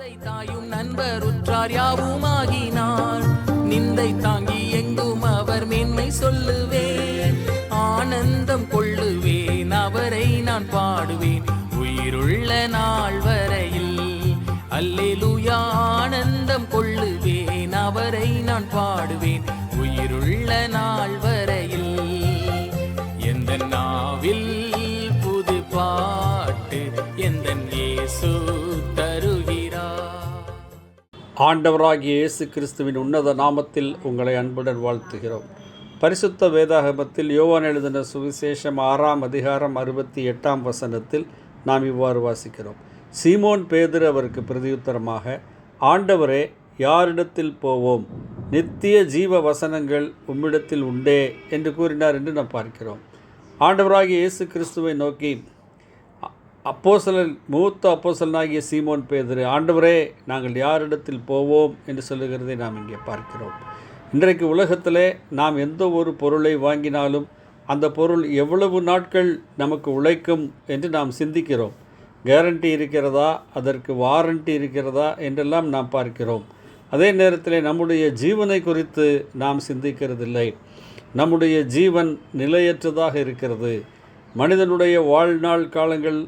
தாயும் நண்பர் உற்றார் யாவுமாகினார். நிந்தை தாங்கி எங்கும் அவர் மேன்மை சொல்லுவேன். ஆனந்தம் கொள்ளுவேன், அவரை நான் பாடுவேன் உயிருள்ள நாள் வரையில். அல்லேலூயா. ஆனந்தம் கொள்ளுவேன், அவரை நான் பாடுவேன் உயிருள்ள நாள் வரையில். எந்த நாவில் புது பாட்டு எந்தன் இயேசு தருகிறார். ஆண்டவராகிய இயேசு கிறிஸ்துவின் உன்னத நாமத்தில் உங்களை அன்புடன் வாழ்த்துகிறோம். பரிசுத்த வேதாகமத்தில் யோவான் எழுதின சுவிசேஷம் 6ஆம் அதிகாரம் 68ஆம் வசனத்தில் நாம் இவ்வாறு வாசிக்கிறோம். சீமோன் பேதுரு அவருக்கு பிரதியுத்தரமாக, ஆண்டவரே, யாரிடத்தில் போவோம்? நித்திய ஜீவ வசனங்கள் உம்மிடத்தில் உண்டே என்று கூறினார் என்று நாம் பார்க்கிறோம். ஆண்டவராகிய இயேசு கிறிஸ்துவை நோக்கி மூத்த அப்போஸ்தலனாகிய சீமோன் பேதுரு, ஆண்டவரே, நாங்கள் யாரிடத்தில் போவோம் என்று சொல்லுகிறதை நாம் இங்கே பார்க்கிறோம். இன்றைக்கு உலகத்திலே நாம் எந்த ஒரு பொருளை வாங்கினாலும் அந்த பொருள் எவ்வளவு நாட்கள் நமக்கு உழைக்கும் என்று நாம் சிந்திக்கிறோம். கேரண்டி இருக்கிறதா, அதற்கு வாரண்டி இருக்கிறதா என்றெல்லாம் நாம் பார்க்கிறோம். அதே நேரத்தில் நம்முடைய ஜீவனை குறித்து நாம் சிந்திக்கிறதில்லை. நம்முடைய ஜீவன் நிலையற்றதாக இருக்கிறது. மனிதனுடைய வாழ்நாள் காலங்கள்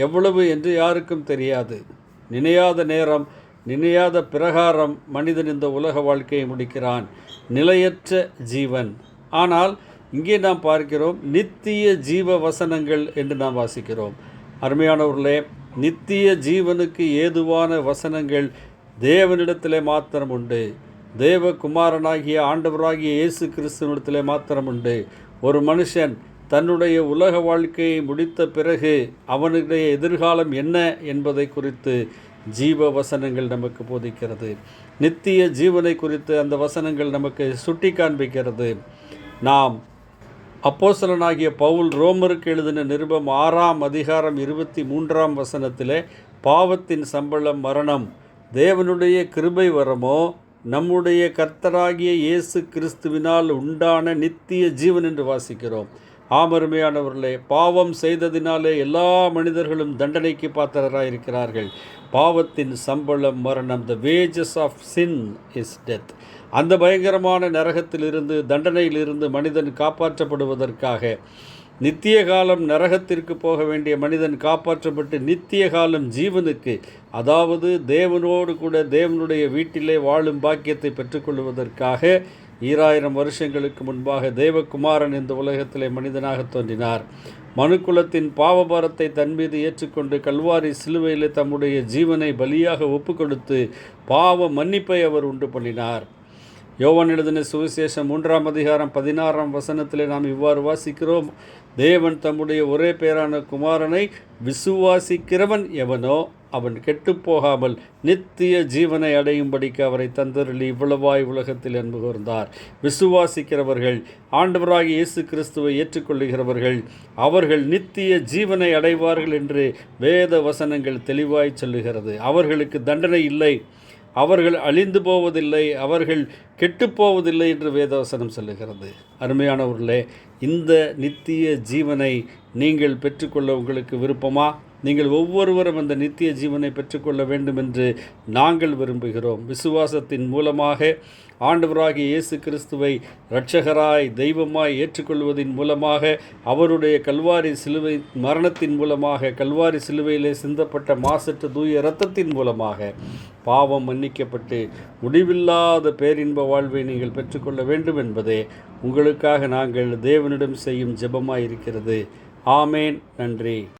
எவ்வளவு என்று யாருக்கும் தெரியாது. நினையாத நேரம், நினையாத பிரகாரம் மனிதன் இந்த உலக வாழ்க்கையை முடிக்கிறான். நிலையற்ற ஜீவன். ஆனால் இங்கே நாம் பார்க்கிறோம், நித்திய ஜீவ வசனங்கள் என்று நாம் வாசிக்கிறோம். அருமையானவர்களே, நித்திய ஜீவனுக்கு ஏதுவான வசனங்கள் தேவனிடத்திலே மாத்திரம் உண்டு. தேவகுமாரனாகிய ஆண்டவராகிய இயேசு கிறிஸ்துவனிடத்திலே மாத்திரம் உண்டு. ஒரு மனுஷன் தன்னுடைய உலக வாழ்க்கையை முடித்த பிறகு அவனுடைய எதிர்காலம் என்ன என்பதை குறித்து ஜீவ வசனங்கள் நமக்கு போதிக்கிறது. நித்திய ஜீவனை குறித்து அந்த வசனங்கள் நமக்கு சுட்டி காண்பிக்கிறது. நாம் அப்போஸ்தலனாகிய பவுல் ரோமருக்கு எழுதின நிருபம் 6ஆம் அதிகாரம் 23ஆம் வசனத்திலே, பாவத்தின் சம்பளம் மரணம், தேவனுடைய கிருபை வரமோ நம்முடைய கர்த்தராகிய இயேசு கிறிஸ்துவினால் உண்டான நித்திய ஜீவன் என்று வாசிக்கிறோம். ஆமருமையானவர்களே, பாவம் செய்ததினாலே எல்லா மனிதர்களும் தண்டனைக்கு பாத்திரராயிருக்கிறார்கள். பாவத்தின் சம்பளம் மரணம். The wages of sin is death. அந்த பயங்கரமான நரகத்திலிருந்து, தண்டனையிலிருந்து மனிதன் காப்பாற்றப்படுவதற்காக நித்திய காலம் நரகத்திற்கு போக வேண்டிய மனிதன் காப்பாற்றப்பட்டு நித்திய காலம் ஜீவனுக்கு, அதாவது தேவனோடு கூட தேவனுடைய வீட்டிலே வாழும் பாக்கியத்தை பெற்றுக்கொள்வதற்காக 2000 வருஷங்களுக்கு முன்பாக தேவகுமாரன் இந்த உலகத்திலே மனிதனாக தோன்றினார். மனுக்குலத்தின் பாவபாரத்தை தன் மீது ஏற்றுக்கொண்டு கல்வாரி சிலுவையில் தம்முடைய ஜீவனை பலியாக ஒப்பு கொடுத்து பாவ மன்னிப்பை அவர் உண்டு பண்ணினார். யோவான் எழுதின சுவிசேஷம் 3ஆம் அதிகாரம் 16ஆம் வசனத்திலே நாம் இவ்வாறு வாசிக்கிறோம். தேவன் தம்முடைய ஒரே பேரான குமாரனை விசுவாசிக்கிறவன் எவனோ அவன் கெட்டுப்போகாமல் நித்திய ஜீவனை அடையும்படிக்கு அவரை தந்தருளி இவ்வளவாய் உலகத்தில் அன்பு கூர்ந்தார். விசுவாசிக்கிறவர்கள், ஆண்டவராகிய இயேசு கிறிஸ்துவை ஏற்றுக்கொள்ளுகிறவர்கள், அவர்கள் நித்திய ஜீவனை அடைவார்கள் என்று வேத வசனங்கள் தெளிவாய் சொல்லுகிறது. அவர்களுக்கு தண்டனை இல்லை, அவர்கள் அழிந்து போவதில்லை, அவர்கள் கெட்டுப்போவதில்லை என்று வேதவசனம் சொல்லுகிறது. அருமையானவர்களே, இந்த நித்திய ஜீவனை நீங்கள் பெற்றுக்கொள்ள உங்களுக்கு விருப்பமா? நீங்கள் ஒவ்வொருவரும் அந்த நித்திய ஜீவனை பெற்றுக்கொள்ள வேண்டும் என்று நாங்கள் விரும்புகிறோம். விசுவாசத்தின் மூலமாக ஆண்டவராகிய இயேசு கிறிஸ்துவை இரட்சகராய் தெய்வமாய் ஏற்றுக்கொள்வதின் மூலமாக, அவருடைய கல்வாரி சிலுவை மரணத்தின் மூலமாக, கல்வாரி சிலுவையிலே சிந்தப்பட்ட மாசற்ற தூய இரத்தத்தின் மூலமாக பாவம் மன்னிக்கப்பட்டு முடிவில்லாத பேரின்ப வாழ்வை நீங்கள் பெற்றுக்கொள்ள வேண்டும் என்பதே உங்களுக்காக நாங்கள் தேவனிடம் செய்யும் ஜெபமாய் இருக்கிறது. ஆமேன். நன்றி.